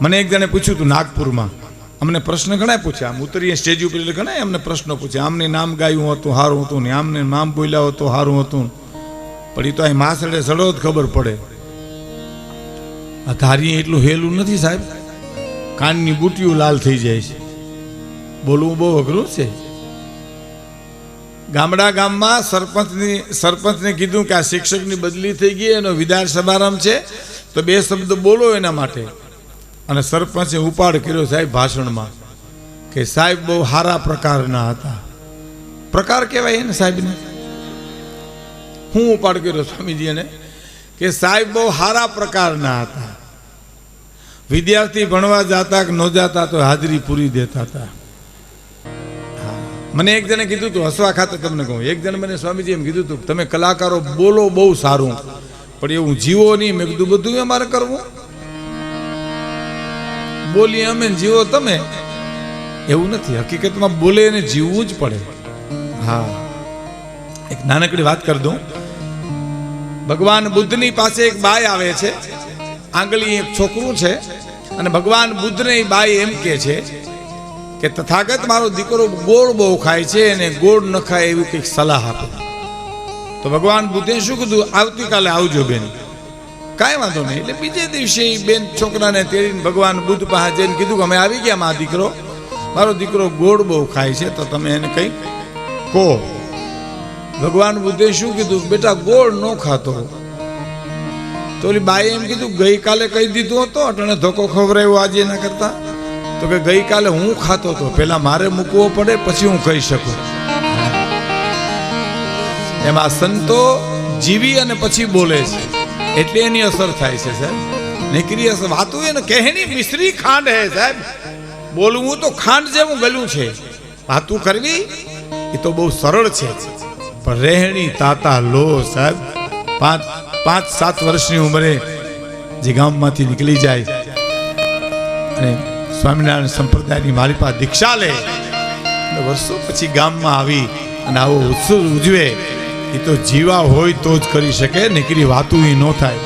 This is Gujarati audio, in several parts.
મને એક જણે પૂછ્યું હતું નાગપુરમાં, અમને પ્રશ્ન ઘણા પૂછ્યા, આમ ઉતરીએ સ્ટેજ ઉપર એટલે ઘણા અમને પ્રશ્નો પૂછ્યા, આમને નામ ગાયું હતું સારું હતું ને આમને નામ બોલ્યા હતું સારું હતું, પણ એ તો અહીં માસડે સડો જ ખબર પડે. આ ધારી એટલું હેલું નથી સાહેબ, કાનની બુટીઓ લાલ થઈ જાય છે, બોલવું બહુ અઘરું છે. ગામમાં સરપંચને કીધું કે આ શિક્ષકની બદલી થઈ ગઈ, એનો વિદાય સમારંભ છે તો 2 શબ્દ બોલો એના માટે. અને સરપંચે ઉપાડ કર્યો સાહેબ ભાષણમાં કે સાહેબ બહુ સારા પ્રકારના હતા. પ્રકાર કહેવાય ને સાહેબને. હું ઉપાડ કર્યો સ્વામીજીને કે સાહેબ બહુ સારા પ્રકારના હતા, વિદ્યાર્થી ભણવા જતા કે ન જતા તો હાજરી પૂરી દેતા હતા. મને એક જણે કીધું હતું, હસવા ખાતે તમને કહું, એક જણે મને સ્વામીજી એમ કીધું હતું તમે કલાકારો બોલો બહુ સારું, પણ એવું જીવો નહીં. મેં કીધું બધું અમારે કરવું, બોલીએ અમે જીવો તમે, એવું નથી. હકીકતમાં બોલે એને જીવવું જ પડે. હા, એક નાનકડી વાત કરી દઉં. ભગવાન બુદ્ધની પાસે એક બાઈ આવે છે, આંગળી એક છોકરું છે, અને ભગવાન બુદ્ધને એ બાઈ એમ કે છે કે તથાગત મારો દીકરો ગોળ બહુ ખાય છે અને ગોળ ન ખાય એવી કંઈક સલાહ આપે. તો ભગવાન બુદ્ધે શું કીધું, આવતીકાલે આવજો બેન. કાંઈ વાંધો નહીં. એટલે બીજે દિવસે બેન છોકરાને તેડીને ભગવાન બુદ્ધ પાસે જઈને કીધું કે અમે આવી ગયા, મારો દીકરો ગોળ બહુ ખાય છે, તો તમે એને કંઈક કહો. ભગવાન બુદ્ધે શું કીધું, બેટા ગોળ ન ખાતો. તો ઓલી બાઈએ એમ કીધું ગઈકાલે કહી દીધું હતો, અટણે ધોકો ખવડાવ્યો આજે એના કરતા. તો કે ગઈકાલે હું ખાતો હતો, પેલા મારે મૂકવો પડે પછી હું કહી શકું. એમાં સંતો જીવી અને પછી બોલે છે એટલે એની અસર થાય છે સાહેબ. નીકળી અસર વાતું એને કહેની મિશ્રી ખાંડ હે સાહેબ. બોલવું તો ખાંડ જેવું ગળ્યું છે, વાતું કરવી એ તો બહુ સરળ છે, પણ રહેણી તાતા લો સાહેબ. 5-7 વર્ષની ઉંમરે જે ગામમાંથી નીકળી જાય અને સ્વામિનારાયણ સંપ્રદાયની મારી પાસે દીક્ષા લે અને વર્ષો પછી ગામમાં આવી અને આવો ઉત્સવ ઉજવે, એ તો જીવા હોય તો જ કરી શકે. નીકળી વાતું ન થાય,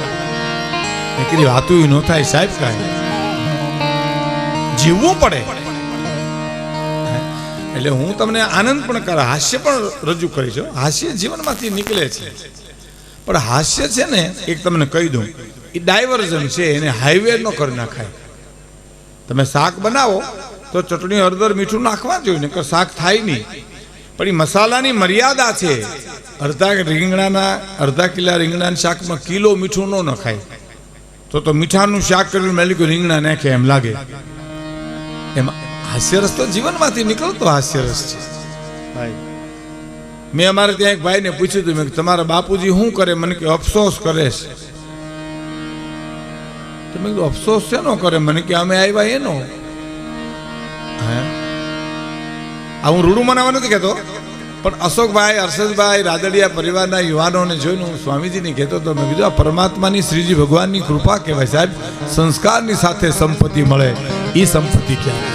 નીકળી વાતું ન થાય સાહેબ. કાંઈ જીવવું પડે. એટલે હું તમને આનંદ પણ કરા, હાસ્ય પણ રજૂ કરીશ. હાસ્ય જીવનમાંથી નીકળે છે, પણ હાસ્ય છે ને એક તમને કહી દઉં, એ ડાયવર્ઝન છે, એને હાઈવે ન કરી નાખાય. તમે શાક બનાવો તો ચટણી હળદર મીઠું નાખવા જોઈએ, નકર શાક થાય નહીં. પણ એ મસાલાની મર્યાદા છે. અડધા કિલા રીંગણાના શાકમાં કિલો મીઠું ન નખાય, તો મીઠાનું શાક કર્યું મેં લીધું રીંગણા નાખે એમ લાગે. એમાં હાસ્યરસ તો જીવનમાંથી નીકળતો હાસ્યરસ છે ભાઈ. મેં અમારે ત્યાં એક ભાઈને પૂછ્યું હતું, મેં તમારા બાપુજી શું કરે? મને કે અફસોસ કરે છે. મેં કીધું અફસોસ શેનો કરે? મને કે અમે આવ્યા એનો. હું રૂડું મનાવવા નથી કહેતો, પણ અશોકભાઈ, હર્ષદભાઈ, રાદડિયા પરિવારના યુવાનોને જોઈને હું સ્વામીજીને કહેતો હતો, મેં કીધું આ પરમાત્માની શ્રીજી ભગવાનની કૃપા કહેવાય સાહેબ. સંસ્કારની સાથે સંપત્તિ મળે, એ સંપત્તિ ક્યાં?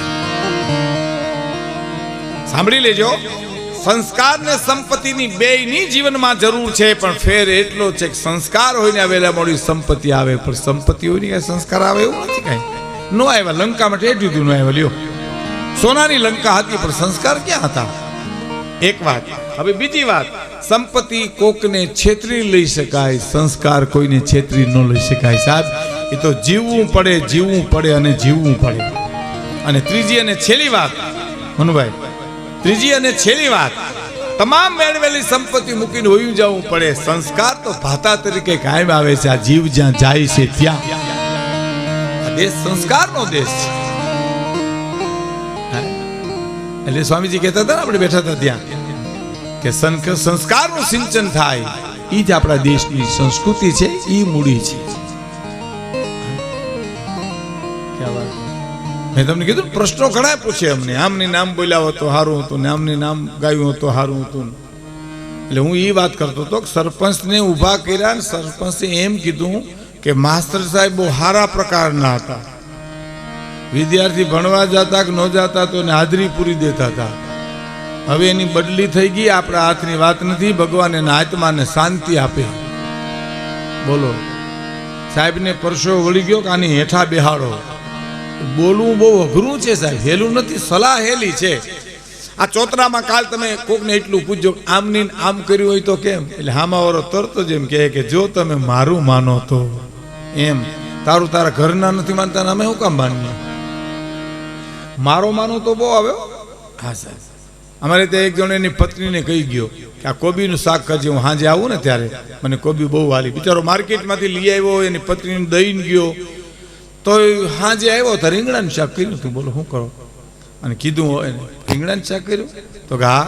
સાંભળી લેજો, સંસ્કાર ને સંપત્તિની બેયની જીવનમાં જરૂર છે, પણ ફેર એટલો છે કે સંસ્કાર હોય ને આવેલા મોડી સંપત્તિ આવે, પણ સંપત્તિ હોય ને સંસ્કાર આવે એવું નથી. કાંઈ નો આવ્યા. લંકામાં ઠેઠું હતું, નો આવ્યા. લ્યો, સોનાની લંકા હતી પણ સંસ્કાર ક્યાં હતા? એક વાત. હવે બીજી વાત, સંપત્તિ કોકને છેતરી લઈ શકાય, સંસ્કાર કોઈને છેતરી ન લઈ શકાય સાહેબ. એ તો જીવવું પડે અને જીવવું પડે. અને ત્રીજી અને છેલ્લી વાત મનુભાઈ, ત્રીજી અને છેલ્લી વાત, તમામ મેળવેલી સંપત્તિ મૂકીને હોયું જવું પડે. સંસ્કાર તો ભાતા તરીકે કાયમ આવે છે. આ જીવ જ્યાં જાય છે ત્યાં આ દેશ સંસ્કારનો દેશ છે. એટલે સ્વામીજી કહેતા હતા ને, આપણે બેઠા હતા ત્યાં, કે સંસ્કારનું સિંચન થાય, એ જ આપણા દેશની સંસ્કૃતિ છે, એ મૂડી છે. મેં તમને કીધું પ્રશ્નો ઘણા પૂછે અમને, આમની નામ બોલ્યા હતો સારું હતું ને આમની નામ ગાયું હતું સારું હતું. એટલે હું એ વાત કરતો હતો કે સરપંચને ઊભા કર્યા ને સરપંચે એમ કીધું કે માસ્ટર સાહેબ બહુ સારા પ્રકારના હતા, વિદ્યાર્થી ભણવા જતા કે ન જતા તો એને હાજરી પૂરી દેતા હતા. હવે એની બદલી થઈ ગઈ, આપણા હાથની વાત નથી. ભગવાન એના આત્માને શાંતિ આપે. બોલો, સાહેબને પરસો વળી ગયો કે આની હેઠા બેહાડો. બોલવું બહુ અઘરું છે સાહેબ, હેલું નથી, સલાહ હેલી છે. આ ચોતરામાં કાલ તમે કોકને એટલું પૂછજો આમ ની આમ કર્યું હોય તો કેમ, એટલે હામાવાળો તરત જ એમ કહે કે જો તમે મારું માનો તો એમ, તારું તારા ઘરના નથી માનતા ને અમે શું કામ માનીએ, મારો માનો તો બહુ આવે. હા સાહેબ, અમારે ત્યાં એક જણ એની પત્નીને કહી ગયો કે આ કોબીનું શાક કરજે, હું સાંજે આવું ને ત્યારે મને કોબી બહુ વાલી. બિચારો માર્કેટમાંથી લઈ આવ્યો, એની પત્નીને દઈને ગયો, તો સાંજે આવ્યો તો રીંગણાનું શાક કર્યું તું. બોલો શું કરો? અને કીધું એને રીંગણાનું શાક કર્યું તો કે હા,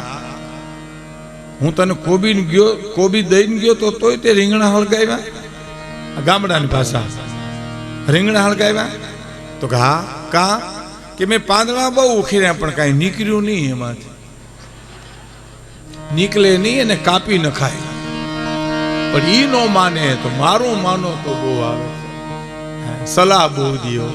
હું તને કોબી દઈને ગયો તો તોય તે રીંગણા હળગાવ્યા. ગામડાની ભાષા, રીંગણા હળગાવ્યા તો કે હા. કા કે મેં પાંદડા બહુ ઉખેર્યા પણ કાંઈ નીકળ્યું નહીં, એમાંથી નીકળે નહીં અને કાપી ન ખાય. પણ ઈ નો માને તો મારું માનો તો બહુ આવે, સલાહ બહુ દિયો.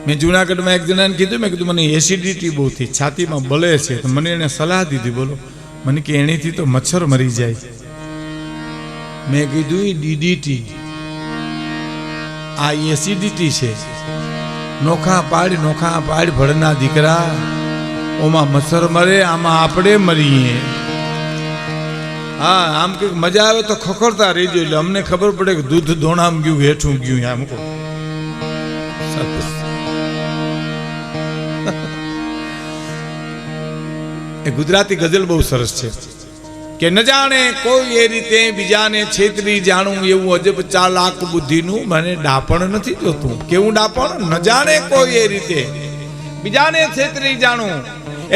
મેં જુનાગઢમાં એક જણાને કીધું, મેં કીધું મને એસિડિટી બહુ થઈ, છાતીમાં બળે છે, તો મને એને સલાહ દીધી. બોલો, મને કે એણીથી તો મચ્છર મરી જાય. મેં કીધું ડીડીટી, આ એસિડિટી છે. નોખા પાડ ભળના દીકરા, ઓમાં મચ્છર મરે, આમાં આપણે મરીએ. હા, આમ કે મજા આવે તો ખખડતા રહીજો, એટલે અમને ખબર પડે કે દૂધ દોણામ ગયું, હેઠું ગયું. આમ કહો એ ગુજરાતી ગઝલ બહુ સરસ છે કે ન જાણે કોઈ એ રીતે બીજાને છેતરી જાણું, એવું અજબ ચાલાક બુદ્ધિનું મને ડાપણ નથી જોતું. કેવું ડાપણ? ન જાણે કોઈ એ રીતે બીજાને છેતરી જાણું,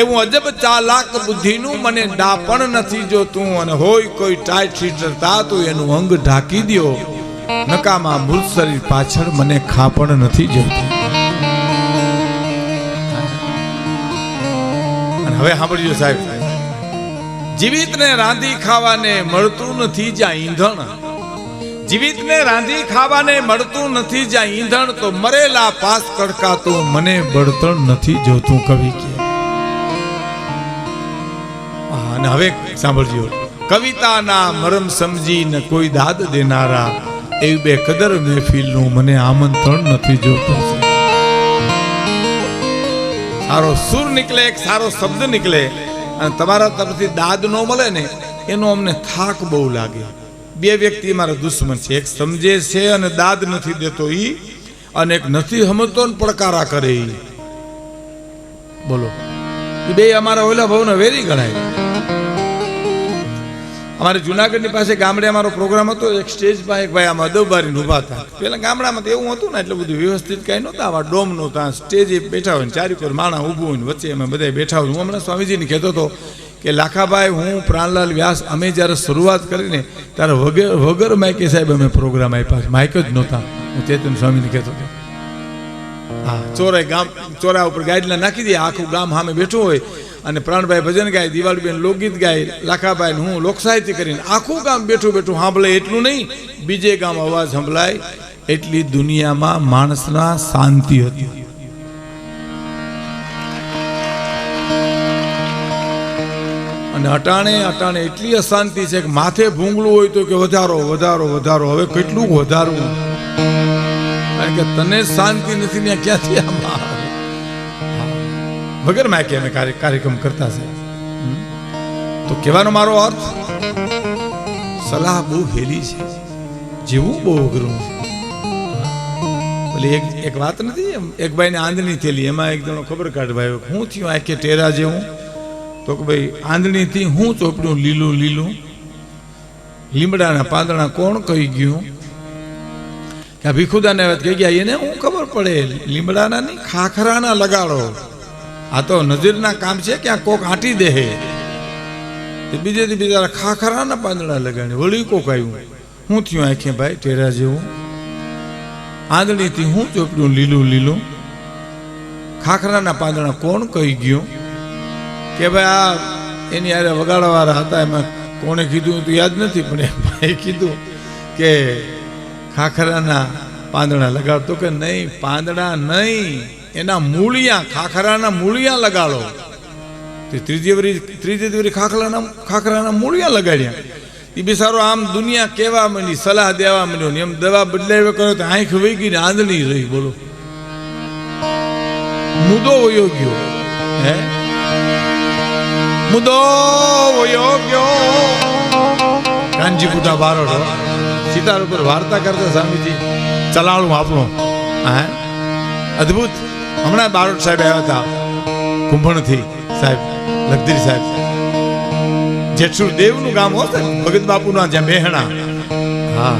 એવું અજબ ચાલાક બુદ્ધિનું મને ડાપણ નથી જોતું. અને હોય કોઈ ટાઈટ સીટરતા તો એનું અંગ ઢાંકી દ્યો, નકામાં મૃત શરીર પાછળ મને ખાપણ નથી જોતું. હવે સાંભળજો સાહેબ, જીવિતને રાંધી ખાવાને મળતું નથી જ્યાં ઈંધણ, જીવિતને રાંધી ખાવાને મળતું નથી જ્યાં ઈંધણ, તો મરેલા પાસ કડકાતું મને બળતણ નથી જોતું. કવિ કે અને હવે સાંભળજો, કવિતાના મરમ સમજીને કોઈ દાદ દેનારા, એવી બે કદર મહેફિલનું મને આમંત્રણ નથી જોતું. સારો સુર નીકળે, એક સારો શબ્દ નીકળે, અને તમારા તરફથી દાદ ન મળે ને, એનો અમને થાક બહુ લાગે. બે વ્યક્તિ મારા દુશ્મન છે, એક સમજે છે અને દાદ નથી દેતો ઈ, અને એક નથી સમજતો ને પડકારા કરે ઈ. બોલો, એ બે અમારા ઓલા ભાવને વેરી ગણાય. અમારે જુનાગઢની પાસે ગામડે અમારો પ્રોગ્રામ હતો, એક સ્ટેજ પર એક ભાઈ આમ અદબબારી ઉભા હતા. પેલા ગામડામાં તો એવું હતું ને, એટલું બધું વ્યવસ્થિત કઈ નહોતા, આવા ડોમ નહોતા, સ્ટેજ બેઠા હોય ને ચારી પર માણા ઊભું હોય ને વચ્ચે અમે બધા બેઠા હોય. હું હમણાં સ્વામીજીને કહેતો હતો કે લાખાભાઈ, હું પ્રાણલાલ વ્યાસ, અમે જ્યારે શરૂઆત કરીને ત્યારે વગર માઇકે સાહેબ અમે પ્રોગ્રામ આપ્યા, માઇક જ નહોતા. હું ચેતન સ્વામીને કહેતો હતો, હા, ચોરા ઉપર ગાઈડલા નાખી દે, આખું ગામ સામે બેઠું હોય, અને પ્રાણભાઈ ભજન ગાય, દિવાળીબેન લોકગીત ગાય, લાખાભાઈ હું લોક સાહિત્ય કરીને આખું ગામ બેઠું સાંભળે. એટલું નહીં, બીજે ગામ અવાજ સંભળાય, એટલી દુનિયામાં માણસના શાંતિ હતી. અને અટાણે એટલી અશાંતિ છે કે માથે ભૂંગળું હોય તો કે વધારો. હવે કેટલું વધારવું, કારણ કે તને શાંતિ નથી ને ક્યાંથી આમાં. વગર માયકે અમે કાર્યક્રમ કરતા છે. તો કહેવાનો મારો અર્થ, સલાહ બહુ હેલી છે, જીવવું બહુ અઘરું છે. એક વાત નથી, એક ભાઈ ને આંધણી થયેલી, એમાં એક જણો ખબર કાઢવાયો, હું થયું આખે ટેરા જેવું, તો કે ભાઈ આંધણી થી હું ચોપડ્યું લીલું લીમડાના પાંદડા કોણ કહી ગયું કે આ ભીખુદાને વાત કહી ગયા, એને હું ખબર પડે, લીમડાના નહીં ખાખરાના લગાડો, આ તો નજરના કામ છે, ક્યાં કોક આંટી દે. બીજેથી બીજા ખાખરાના પાંદડા લગાડી, વળી કોક આવ્યું, હું થયું આંખે ભાઈ ટેરા જેવું, આંધળીથી હું ચોપડ્યું લીલું ખાખરાના પાંદડા કોણ કહી ગયું કે ભાઈ આ એની યારે વગાડવાવાળા હતા, એમાં કોણે કીધું તો યાદ નથી, પણ એ ભાઈ કીધું કે ખાખરાના પાંદડા લગાડતો, કે નહીં પાંદડા નહીં, એના મૂળિયા, ખાખરાના મૂળિયા લગાડો. ત્રીજી વરી ખાખરાના મૂળિયા લગાડ્યા. એ બિચારો આમ દુનિયા કહેવા માંડી, સલાહ દેવા માંડ્યો ને એમ દવા બદલાવ્યો કરો તો આંખ વહી ગઈ ને આંધળી રહી. બોલો, મુદો વયો ગયો. હે મુદો વયો ગયો. કાનજીપુટા બારોટો સિતાર ઉપર વાર્તા કરતા સ્વામીજી ચલાળું આપણું. હા, અદભુત. હમણાં બારોટ સાહેબ આવ્યા હતા કુંભણથી, સાહેબ લખદરી સાહેબ, જેઠસુર દેવનું ગામ હોત ભગત બાપુના જ્યાં મેહણા. હા,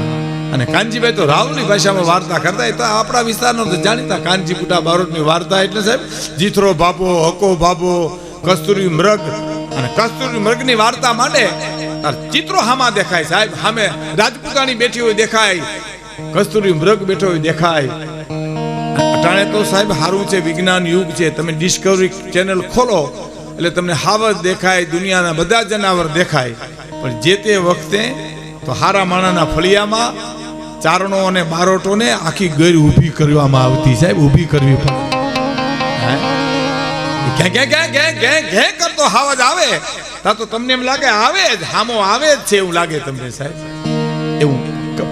અને કાનજીભાઈ તો રાવની ભાષામાં વાર્તા કરતા. એ તો આપણા વિસ્તારનો તો જાણીતા કાનજીપુટા બારોટની વાર્તા. એટલે સાહેબ જીથરો બાપો, હકો બાપો, કસ્તુરી મૃગ, અને કસ્તુરી મૃગની વાર્તા માંડે ચિત્રો હામાં દેખાય. સાહેબ સામે રાજપૂતાણી બેઠી હોય દેખાય, કસ્તુરી મૃગ બેઠો હોય દેખાય. અટાણે તો સાહેબ સારું છે, વિજ્ઞાન યુગ છે. તમે ડિસ્કવરી ચેનલ ખોલો એટલે તમને હાવજ દેખાય, દુનિયાના બધા જનાવર દેખાય. પણ જે તે વખતે તો હારા માણાના ફળિયામાં ચારણો અને બારોટોને આખી ગેર ઊભી કરવામાં આવતી. સાહેબ ઊભી કરવી પડે. ઘે કરતો હાવજ આવે તા તો તમને એમ લાગે આવે જ, હામો આવે જ છે એવું લાગે તમને. સાહેબ એવું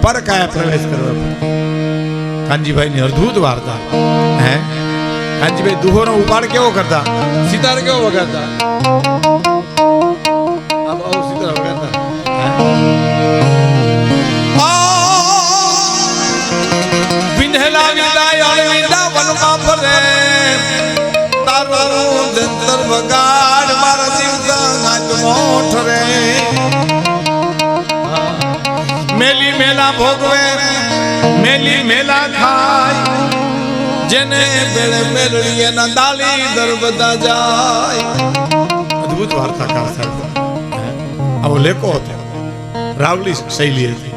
પરકાયા પ્રવેશ કરવા પડે. કાનજીભાઈ ની અદ્ભુત વાર્તા. હે કાનજીભાઈ દુહોનો ઉપાડ કેવો કરતા, સિતાર કેવો વગાડતા. સિતાર વગાડતા. વિંધેલા વિંદાય વિંદા વનમાં ફરે, તારું જંતર વગાડ મારા જીવતા નાચમો ઠરે. મેલી મેલા ભોગવે, મેલી મેલા ખાય, જેને બેળે મેળવી એના દાલી દરબદા જાય. અદ્ભુત વાર્તાકાર સાહેબ. આવો લેકો હતો, રાવલી શૈલી હતી.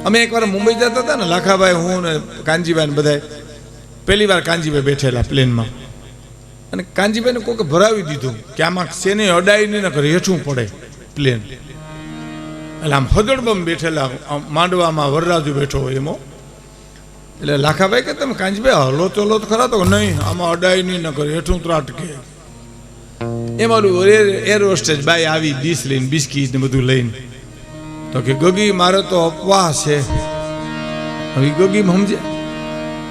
અમે એકવાર મુંબઈ જતા હતા ને, લાખાભાઈ, હું ને કાનજીભાઈ ને બધા. પહેલી વાર કાનજીભાઈ બેઠેલા પ્લેનમાં, અને કાનજીભાઈને કોઈક ભરાવી દીધું કે આમાં શેને અડાઈ નહીં ન કરે, હેઠું પડે પ્લેન. એટલે આમ હદડબમ બેઠેલા, માંડવામાં વરરાજુ બેઠો હોય એમાં. એટલે લાખાભાઈ કે તમે કાનજીભાઈ હલો ચલો તો ખરા, તો નહીં આમાં અડાઈ નહીં ન કરે, હેઠું ત્રાટકે. એમાં એર હોસ્ટેજ બાઈ આવી ડીશ લઈને, બિસ્કીટ ને બધું લઈને. તો કે ગગી મારે તો અપવાસ છે. હવે ગગીમાં સમજે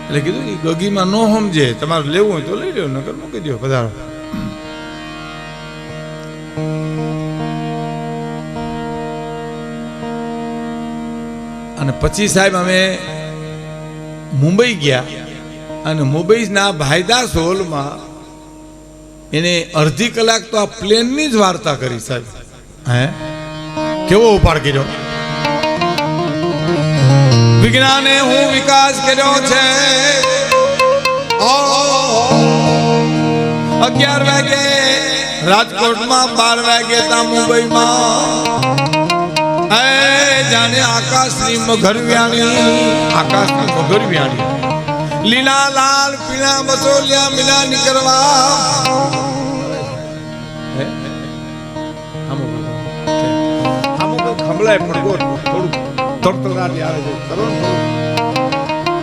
એટલે કીધું કે ગગીમાં ન સમજે, તમારે લેવું હોય તો લઈ લો, નકર મૂકી દો, પધારો. અને પછી સાહેબ અમે મુંબઈ ગયા, અને મુંબઈના ભાઈદાસ હોલમાં એને અડધી કલાક તો આ પ્લેનની જ વાર્તા કરી. સાહેબ હે કેવો ઉપાડ કર્યો. વિજ્ઞાને હું વિકાસ કર્યો છે. 11 વાગે રાજકોટમાં, 12 વાગે તા મુંબઈમાં. જાણે આકાશની મગરવ્યાણી, આકાશની મગરવ્યાણી. લીલા લાલ પીળા બસોલિયા મિલા નીકળવા.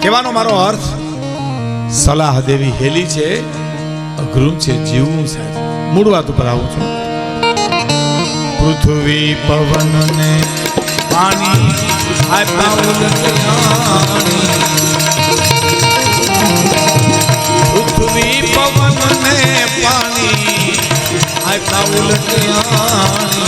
કહેવાનો મારો અર્થ સલાહ દેવી હેલી છે, અઘરું છે જીવવું. સાહેબ મૂળ વાત ઉપર આવું છું. પૃથ્વી પવન ને પાણી પૃથ્વી પવન ને પાણી આતા ઉલટિયાણી.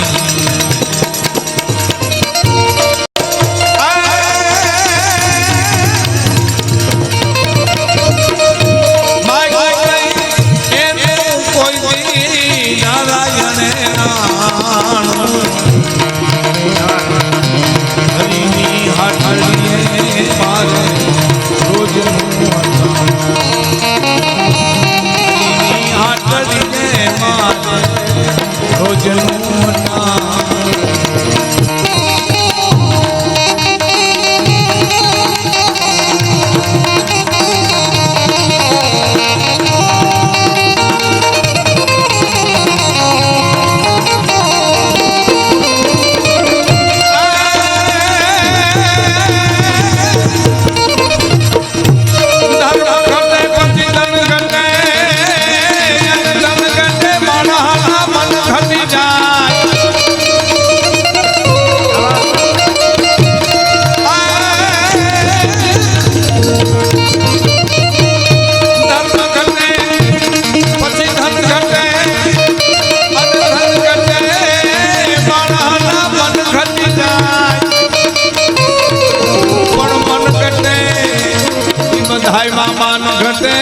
हाय मामा नो घटे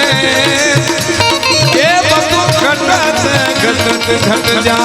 ए बतू घटत घट जा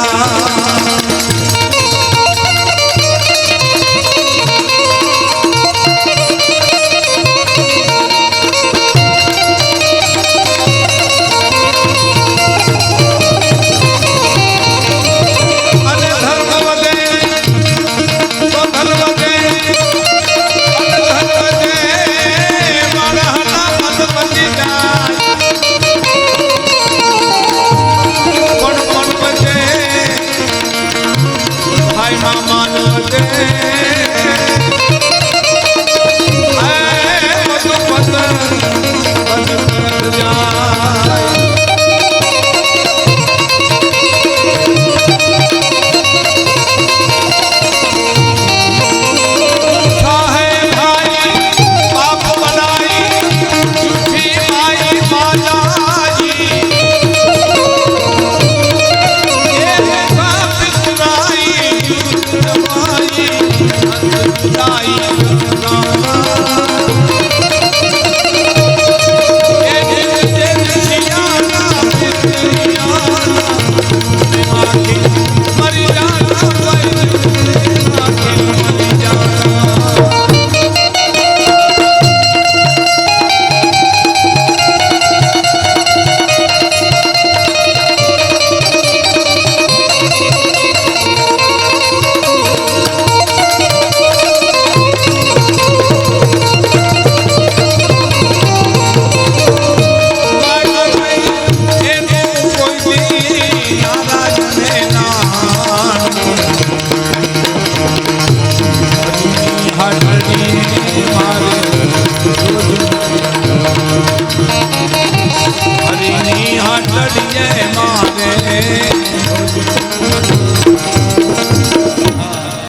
हरी हट मारे